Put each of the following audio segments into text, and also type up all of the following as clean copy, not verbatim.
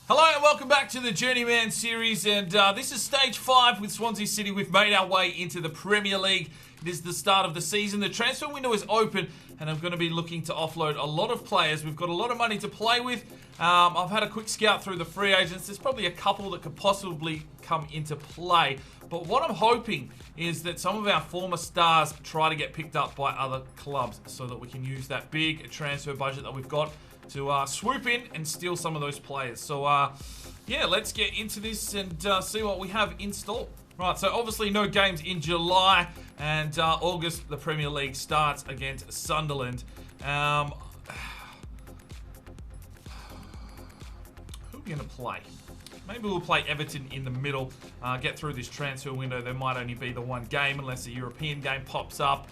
Hello and welcome back to the Journeyman series, and this is stage 5 with Swansea City. We've made our way into the Premier League. It is the start of the season. The transfer window is open, and I'm going to be looking to offload a lot of players. We've got a lot of money to play with. I've had a quick scout through the free agents. There's probably a couple that could possibly come into play, but what I'm hoping is that some of our former stars try to get picked up by other clubs so that we can use that big transfer budget that we've got to swoop in and steal some of those players. So, yeah, let's get into this and see what we have in store. Right, so obviously no games in July, and August the Premier League starts against Sunderland. Who are we going to play? Maybe we'll play Everton in the middle, get through this transfer window. There might only be the one game unless a European game pops up.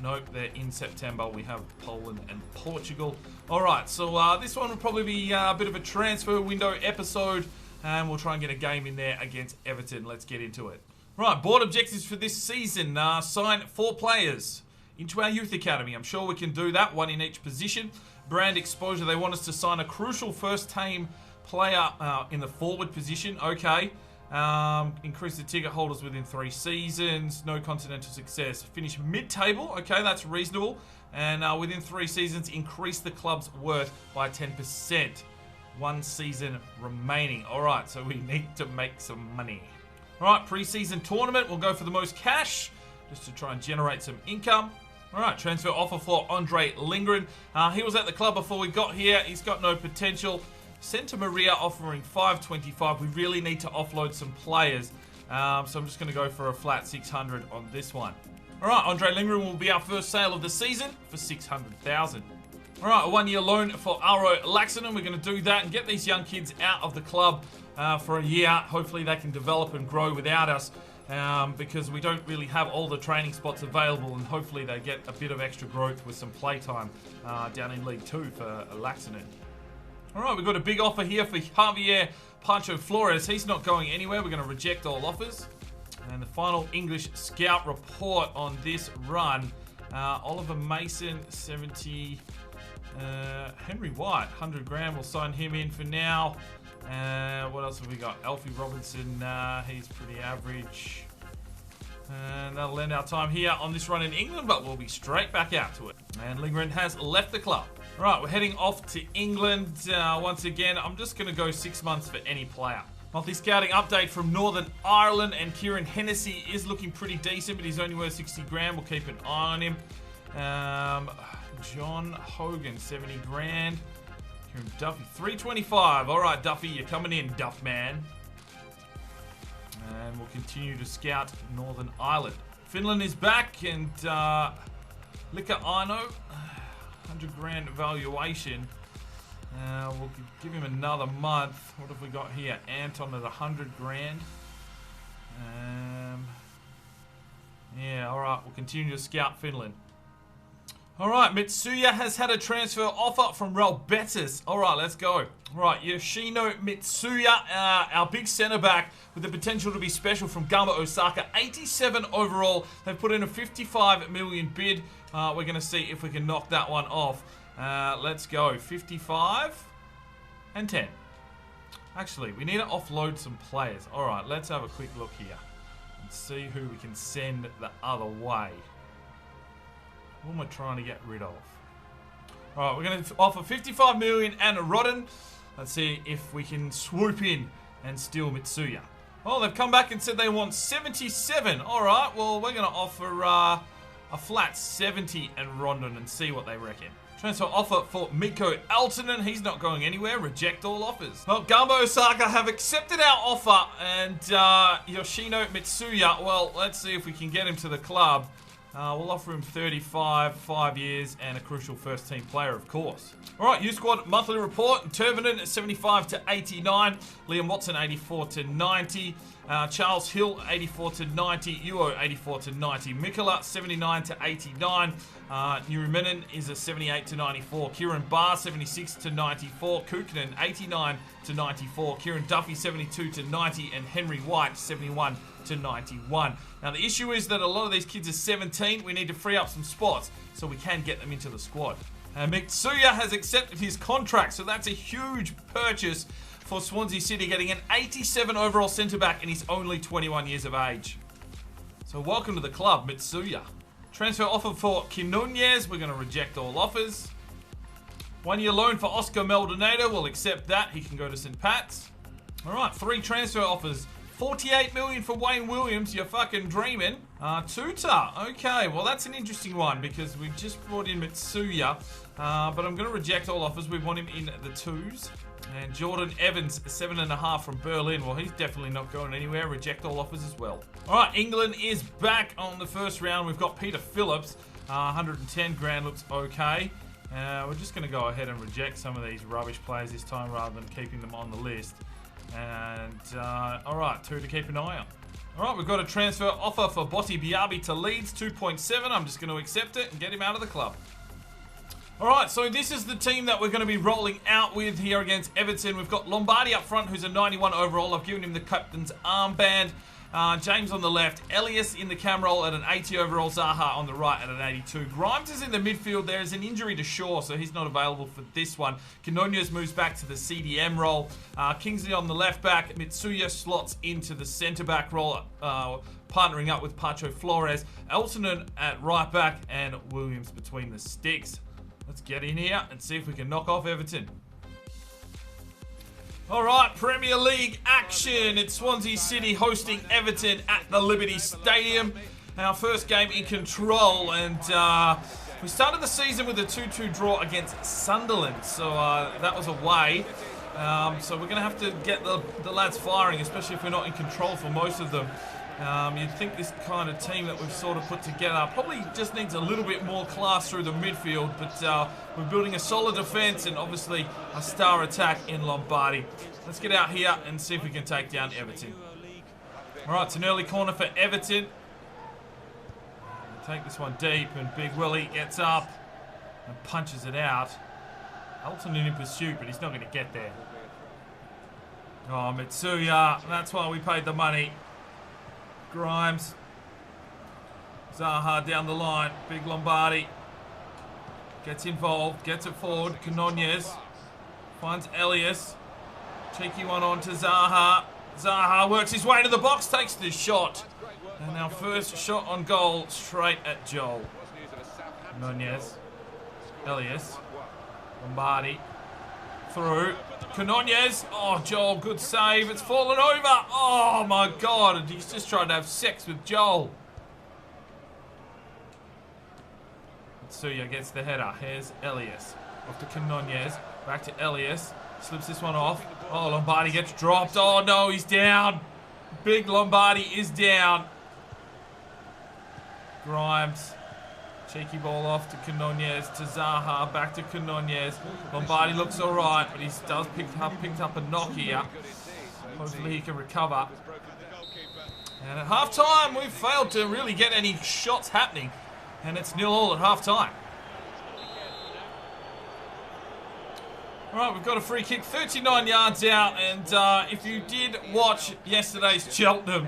Nope, they're in September. We have Poland and Portugal. All right, so this one will probably be a bit of a transfer window episode, and we'll try and get a game in there against Everton. Let's get into it. Right, board objectives for this season. Sign 4 players into our youth academy. I'm sure we can do that, one in each position. Brand exposure, they want us to sign a crucial first-team player in the forward position. Okay. Increase the ticket holders within 3 seasons. No continental success. Finish mid-table. Okay, that's reasonable. And within 3 seasons, increase the club's worth by 10%. 1 season remaining. All right, so we need to make some money. All right, pre-season tournament. We'll go for the most cash just to try and generate some income. All right, transfer offer for Andre Lindgren. He was at the club before we got here. He's got no potential. Santa Maria offering $525. We really need to offload some players. So I'm just going to go for a flat 600 on this one. All right, Andre Lindgren will be our first sale of the season for $600,000. All right, a 1-year loan for Aro Laxonen. We're going to do that and get these young kids out of the club for a year. Hopefully they can develop and grow without us because we don't really have all the training spots available, and hopefully they get a bit of extra growth with some playtime down in League 2 for Laxonen. All right, we've got a big offer here for Javier Pancho Flores. He's not going anywhere. We're going to reject all offers. And the final English scout report on this run. Oliver Mason, 70. Henry White, 100 grand. We'll sign him in for now. What else have we got? Alfie Robinson, he's pretty average. And that'll end our time here on this run in England, but we'll be straight back out to it. And Lindgren has left the club. Right, we're heading off to England once again. I'm just going to go 6 months for any player. Monthly scouting update from Northern Ireland, and Kieran Hennessy is looking pretty decent, but he's only worth 60 grand. We'll keep an eye on him. John Hogan, 70 grand. Kieran Duffy, 325. All right, Duffy, you're coming in, Duff man. And we'll continue to scout Northern Ireland. Finland is back, and Lika Aino, 100 grand valuation. We'll give him another month. What have we got here? Anton at 100 grand. Yeah, all right. We'll continue to scout Finland. All right, Mitsuya has had a transfer offer from Real Betis. All right, let's go. All right, Yoshino Mitsuya, our big centre back with the potential to be special from Gamba Osaka. 87 overall. They've put in a 55 million bid. We're going to see if we can knock that one off. Let's go. 55 and 10. Actually, we need to offload some players. All right, let's have a quick look here and see who we can send the other way. Who am I trying to get rid of? All right, we're going to offer 55 million and a Rodden. Let's see if we can swoop in and steal Mitsuya. Well, they've come back and said they want 77. All right, well, we're going to offer a flat 70 and Rondon and see what they reckon. Transfer offer for Mikko Aaltonen. He's not going anywhere. Reject all offers. Well, Gamba Osaka have accepted our offer, and Yoshino Mitsuya, well, let's see if we can get him to the club. We'll offer him 35, 5 years, and a crucial first-team player, of course. All right, U-Squad monthly report. Turvinen, 75 to 89. Liam Watson, 84 to 90. Charles Hill, 84 to 90. Uo, 84 to 90. Mikola, 79 to 89. Nurminen is a 78 to 94. Kieran Barr, 76 to 94. Kukkonen, 89 to 94. Kieran Duffy, 72 to 90. And Henry White, 71 to 91. Now, the issue is that a lot of these kids are 17. We need to free up some spots so we can get them into the squad. Mitsuya has accepted his contract, so that's a huge purchase for Swansea City, getting an 87 overall centre-back, and he's only 21 years of age. So welcome to the club, Mitsuya. Transfer offer for Quinones. We're going to reject all offers. 1 year loan for Oscar Maldonado. We'll accept that. He can go to St. Pat's. All right, 3 transfer offers. 48 million for Wayne Williams. You're fucking dreaming. Tuta. Okay, well, that's an interesting one because we just brought in Mitsuya. But I'm going to reject all offers. We want him in the 2s. And Jordan Evans, 7.5 from Berlin. Well, he's definitely not going anywhere. Reject all offers as well. All right, England is back on the first round. We've got Peter Phillips. 110 grand looks okay. We're just going to go ahead and reject some of these rubbish players this time rather than keeping them on the list. And, all right, 2 to keep an eye on. All right, we've got a transfer offer for Botti Biabi to Leeds, 2.7. I'm just going to accept it and get him out of the club. All right, so this is the team that we're going to be rolling out with here against Everton. We've got Lombardi up front, who's a 91 overall. I've given him the captain's armband. James on the left. Elias in the cam roll at an 80 overall. Zaha on the right at an 82. Grimes is in the midfield. There is an injury to Shaw, so he's not available for this one. Quinones moves back to the CDM role. Kingsley on the left back. Mitsuya slots into the centre back role, partnering up with Pacho Flores. Eltonen at right back and Williams between the sticks. Let's get in here and see if we can knock off Everton. All right, Premier League action. It's Swansea City hosting Everton at the Liberty Stadium. Our first game in control, and we started the season with a 2-2 draw against Sunderland, so that was away. So we're going to have to get the lads firing, especially if we're not in control for most of them. You'd think this kind of team that we've sort of put together probably just needs a little bit more class through the midfield, but we're building a solid defence and obviously a star attack in Lombardi. Let's get out here and see if we can take down Everton. All right, it's an early corner for Everton. Take this one deep, and Big Willie gets up and punches it out. Elton in pursuit, but he's not going to get there. Oh, Mitsuya, that's why we paid the money. Grimes. Zaha down the line. Big Lombardi. Gets involved. Gets it forward. Quinones. Finds Elias. Cheeky one on to Zaha. Zaha works his way to the box. Takes the shot. And our first shot on goal straight at Joel. Quinones. Elias. Lombardi. Through. Quinones. Oh, Joel, good save. It's fallen over. Oh, my God. He's just trying to have sex with Joel. Mitsuya gets the header. Here's Elias. Off to Quinones. Back to Elias. Slips this one off. Oh, Lombardi gets dropped. Oh, no, he's down. Big Lombardi is down. Grimes. Cheeky ball off to Quinones, to Zaha, back to Quinones. Lombardi looks alright, but he does picked up a knock here. Hopefully he can recover. And at half-time, we've failed to really get any shots happening. And it's 0-0 at half-time. Alright, we've got a free kick, 39 yards out. And if you did watch yesterday's Cheltenham,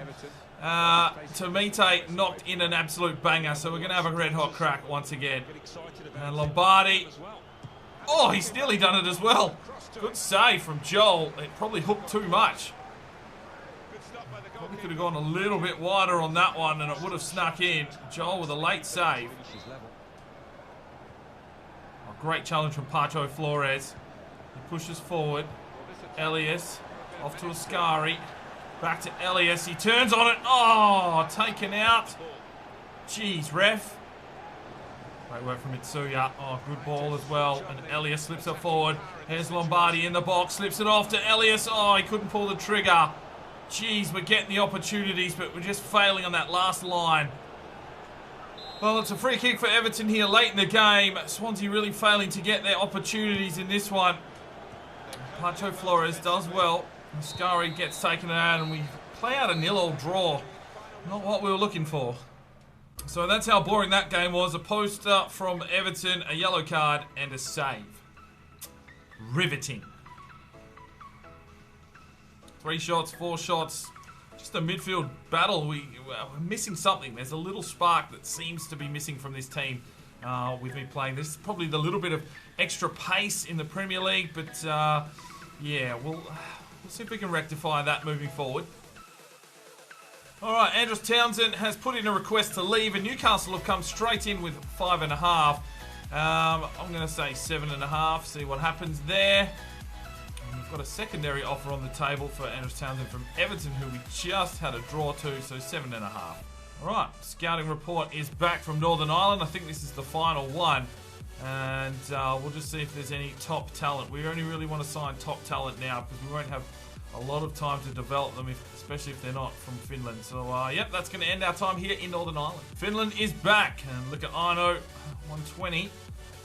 Tomite knocked in an absolute banger, so we're going to have a red-hot crack once again. And Lombardi, oh, he's nearly done it as well. Good save from Joel. It probably hooked too much. Probably could have gone a little bit wider on that one and it would have snuck in. Joel with a late save. Oh, great challenge from Pacho Flores. He pushes forward. Elias off to Ascari. Back to Elias. He turns on it. Oh, taken out. Jeez, ref. Great work from Mitsuya. Oh, good ball as well. And Elias slips it forward. Here's Lombardi in the box. Slips it off to Elias. Oh, he couldn't pull the trigger. Jeez, we're getting the opportunities, but we're just failing on that last line. Well, it's a free kick for Everton here late in the game. Swansea really failing to get their opportunities in this one. Pacho Flores does well. Ascari gets taken out and we play out a 0-0 draw. Not what we were looking for. So that's how boring that game was. A poster from Everton, a yellow card and a save. Riveting. 3 shots, 4 shots. Just a midfield battle. We're missing something. There's a little spark that seems to be missing from this team with me playing. There's probably the little bit of extra pace in the Premier League, but yeah, We'll see if we can rectify that moving forward. All right, Andros Townsend has put in a request to leave, and Newcastle have come straight in with 5.5. I'm going to say 7.5. See what happens there. And we've got a secondary offer on the table for Andros Townsend from Everton, who we just had a draw to, so 7.5. All right, scouting report is back from Northern Ireland. I think this is the final one. And we'll just see if there's any top talent. We only really want to sign top talent now because we won't have a lot of time to develop them, especially if they're not from Finland. So, yep, that's going to end our time here in Northern Ireland. Finland is back. And look at Arno, 120.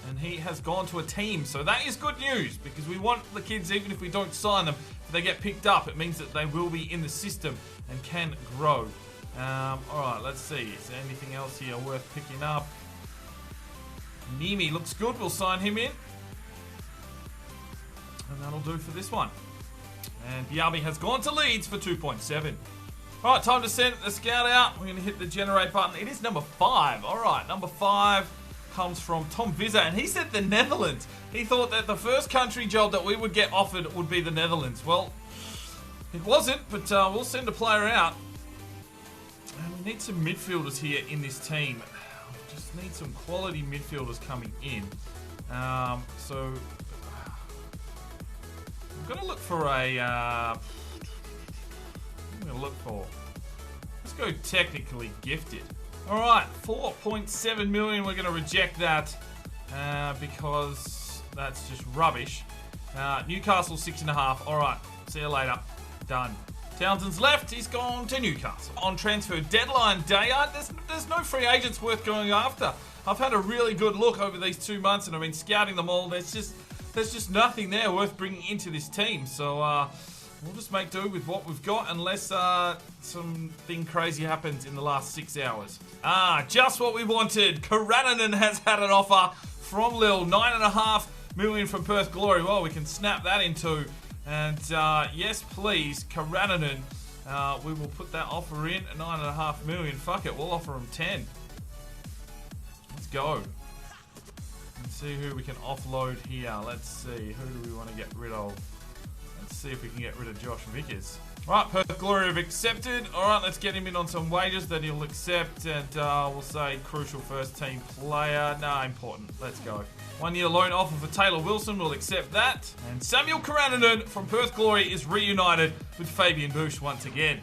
And he has gone to a team. So that is good news because we want the kids, even if we don't sign them, if they get picked up, it means that they will be in the system and can grow. All right, let's see. Is there anything else here worth picking up? Nimi looks good. We'll sign him in. And that'll do for this one. And Biabi has gone to Leeds for 2.7. All right, time to send the scout out. We're going to hit the generate button. It is number 5. All right, number 5 comes from Tom Vizza, and he said the Netherlands. He thought that the first country job that we would get offered would be the Netherlands. Well, it wasn't, but we'll send a player out. And we need some midfielders here in this team. We just need some quality midfielders coming in. So I'm going to look for a... I'm going to look for... Let's go technically gifted. Alright, 4.7 million. We're going to reject that because that's just rubbish. Newcastle 6.5. Alright, see you later. Done. Townsend's left. He's gone to Newcastle. On transfer deadline day, there's no free agents worth going after. I've had a really good look over these 2 months and I've been scouting them all. There's just nothing there worth bringing into this team. So we'll just make do with what we've got unless something crazy happens in the last 6 hours. Just what we wanted. Karaninen has had an offer from Lille. 9.5 million from Perth Glory. Well, we can snap that in two. And yes, please, Karaninen. We will put that offer in. 9.5 million. Fuck it, we'll offer him 10. Let's go. Let's see who we can offload here. Let's see, who do we want to get rid of? Let's see if we can get rid of Josh Vickers. Right, Perth Glory have accepted. Alright, let's get him in on some wages that he'll accept. And we'll say crucial first team player. Nah, important. Let's go. 1 year loan offer for Taylor Wilson. We'll accept that. And Samuel Karaninen from Perth Glory is reunited with Fabian Bush once again.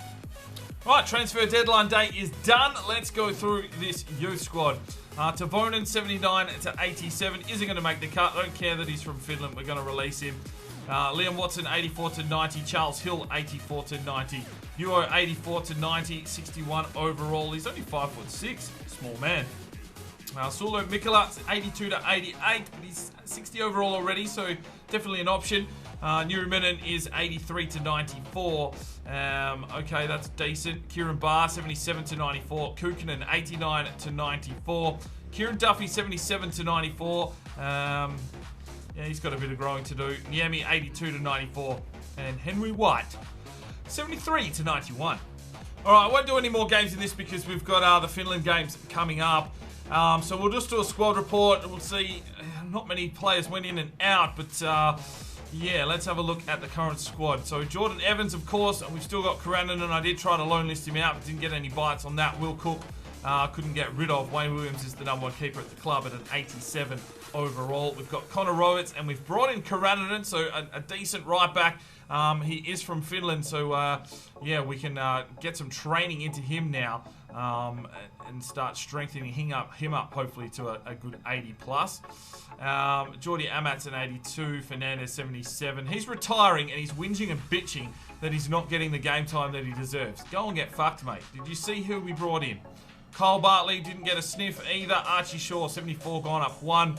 Right, transfer deadline day is done. Let's go through this youth squad. Tavonen, 79 to 87. Isn't going to make the cut. Don't care that he's from Finland. We're going to release him. Liam Watson, 84 to 90. Charles Hill, 84 to 90. Uo, 84 to 90. 61 overall. He's only 5'6". Small man. Sulo Mikula, 82 to 88. But he's 60 overall already, so definitely an option. Nurminen is 83 to 94. Okay, that's decent. Kieran Barr, 77 to 94. Kukkonen, 89 to 94. Kieran Duffy, 77 to 94. Yeah, he's got a bit of growing to do. Niemi, 82 to 94. And Henry White, 73 to 91. All right, I won't do any more games in this because we've got the Finland games coming up. So we'll just do a squad report. We'll see. Not many players went in and out, but yeah, let's have a look at the current squad. So Jordan Evans, of course, and we've still got Karaninen. I did try to loan list him out, but didn't get any bites on that. Will Cook, couldn't get rid of. Wayne Williams is the #1 keeper at the club at an 87 overall. We've got Connor Rowitz, and we've brought in Karaninen, so a decent right back. He is from Finland, so yeah, we can get some training into him now and start strengthening him up hopefully to a good 80 plus. Jordi Amat's an 82, Fernandez 77. He's retiring and he's whinging and bitching that he's not getting the game time that he deserves. Go and get fucked, mate. Did you see who we brought in? Kyle Bartley didn't get a sniff either. Archie Shaw, 74, gone up 1.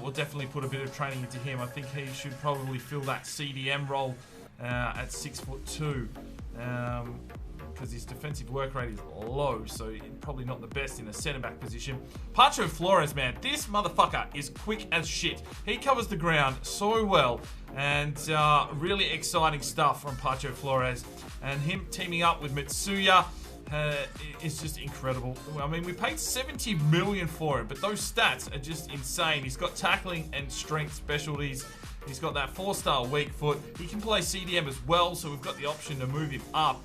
We'll definitely put a bit of training into him. I think he should probably fill that CDM role at 6'2", because his defensive work rate is low, so probably not the best in a centre-back position. Pacho Flores, man, this motherfucker is quick as shit. He covers the ground so well, and really exciting stuff from Pacho Flores. And him teaming up with Mitsuya is just incredible. I mean, we paid 70 million for him, but those stats are just insane. He's got tackling and strength specialties. He's got that 4-star weak foot. He can play CDM as well, so we've got the option to move him up.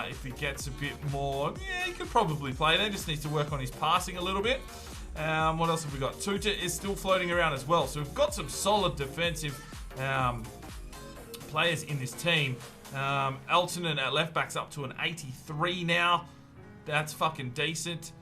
If he gets a bit more, yeah, he could probably play there. Just needs to work on his passing a little bit. What else have we got? Tuta is still floating around as well. So we've got some solid defensive players in this team. Eltonen at left back's up to an 83 now. That's fucking decent.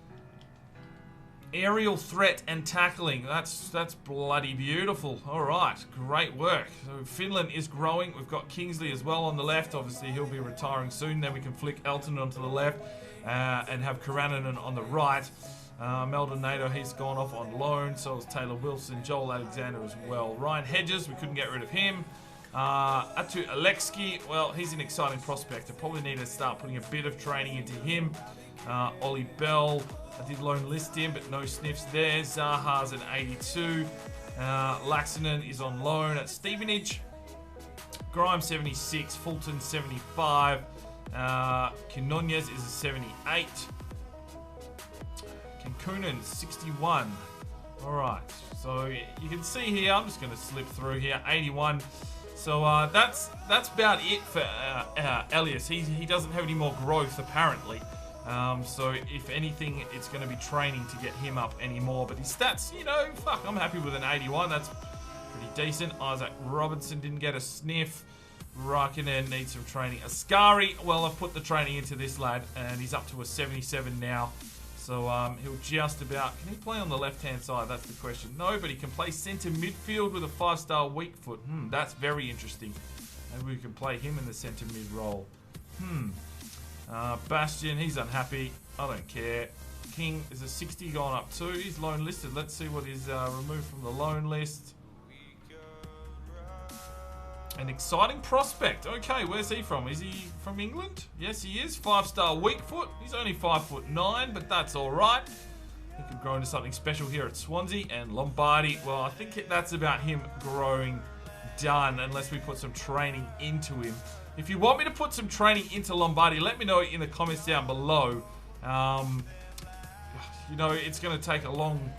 Aerial threat and tackling. That's bloody beautiful. All right, great work. So Finland is growing. We've got Kingsley as well on the left. Obviously, he'll be retiring soon. Then we can flick Elton onto the left and have Karaninen on the right. Meldon Nato, he's gone off on loan. So is Taylor Wilson, Joel Alexander as well. Ryan Hedges, we couldn't get rid of him. Atu Alexki, well, he's an exciting prospect. I probably need to start putting a bit of training into him. Ollie Bell, I did loan list him, but no sniffs there. Zaha's at 82. Laxinen is on loan at Stevenage. Grimes 76. Fulton 75. Quinones is a 78. Kankunen 61. Alright, so you can see here, I'm just going to slip through here, 81. So that's about it for Elias. He doesn't have any more growth apparently. So if anything, it's going to be training to get him up anymore. But his stats, you know, fuck, I'm happy with an 81. That's pretty decent. Isaac Robinson didn't get a sniff. Raikkonen needs some training. Ascari, well, I've put the training into this lad, and he's up to a 77 now. So he'll just about... Can he play on the left-hand side? That's the question. No, but he can play centre midfield with a 5-star weak foot. That's very interesting. Maybe we can play him in the centre mid role. Bastian, he's unhappy. I don't care. King is a 60 going up too. He's loan listed. Let's see what is removed from the loan list. An exciting prospect. Okay, where's he from? Is he from England? Yes, he is. 5-star weak foot. He's only 5'9", but that's all right. He could grow into something special here at Swansea. And Lombardi, well, I think that's about him growing done unless we put some training into him. If you want me to put some training into Lombardi, let me know in the comments down below. You know, it's going to take a long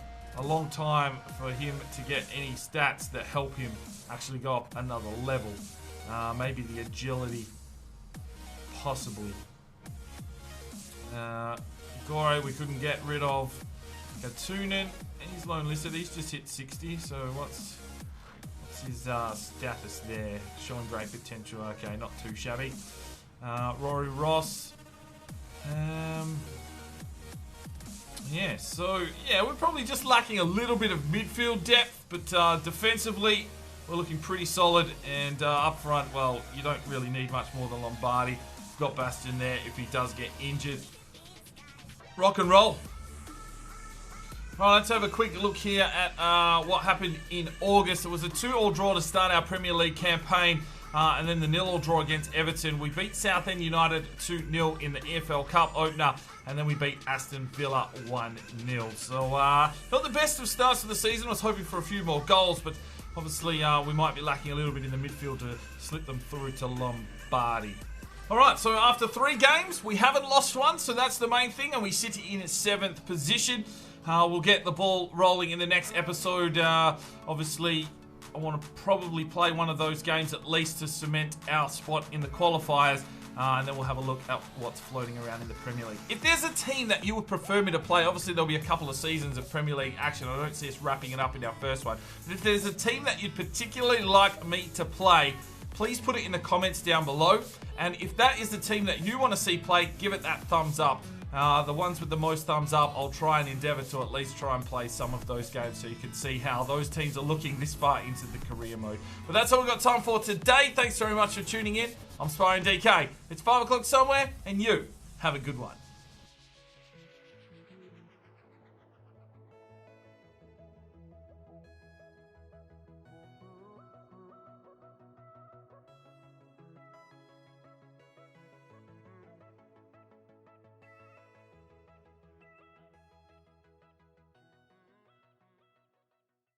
time for him to get any stats that help him actually go up another level. Maybe the agility, possibly. Gore, we couldn't get rid of. Katunen, he's loan listed. He's just hit 60. So what's his status there? Showing great potential. Okay, not too shabby. Rory Ross. Yeah, so yeah, we're probably just lacking a little bit of midfield depth, but defensively we're looking pretty solid. And up front, well, you don't really need much more than Lombardi. We've got Bastian there if he does get injured. Rock and roll. Right, let's have a quick look here at what happened in August. It was a 2-2 draw to start our Premier League campaign, and then the 0-0 draw against Everton. We beat Southend United 2-0 in the EFL Cup opener, and then we beat Aston Villa 1-0. So, not the best of starts for the season. I was hoping for a few more goals, but obviously we might be lacking a little bit in the midfield to slip them through to Lombardi. Alright, so after 3 games, we haven't lost one, so that's the main thing, and we sit in 7th position. We'll get the ball rolling in the next episode. Obviously, I want to probably play one of those games at least to cement our spot in the qualifiers. And then we'll have a look at what's floating around in the Premier League. If there's a team that you would prefer me to play, obviously there'll be a couple of seasons of Premier League action. I don't see us wrapping it up in our first one. But if there's a team that you'd particularly like me to play, please put it in the comments down below. And if that is the team that you want to see play, give it that thumbs up. The ones with the most thumbs up, I'll try and endeavour to at least try and play some of those games so you can see how those teams are looking this far into the career mode. But that's all we've got time for today. Thanks very much for tuning in. I'm Spyro DK. It's 5 o'clock somewhere, and you have a good one.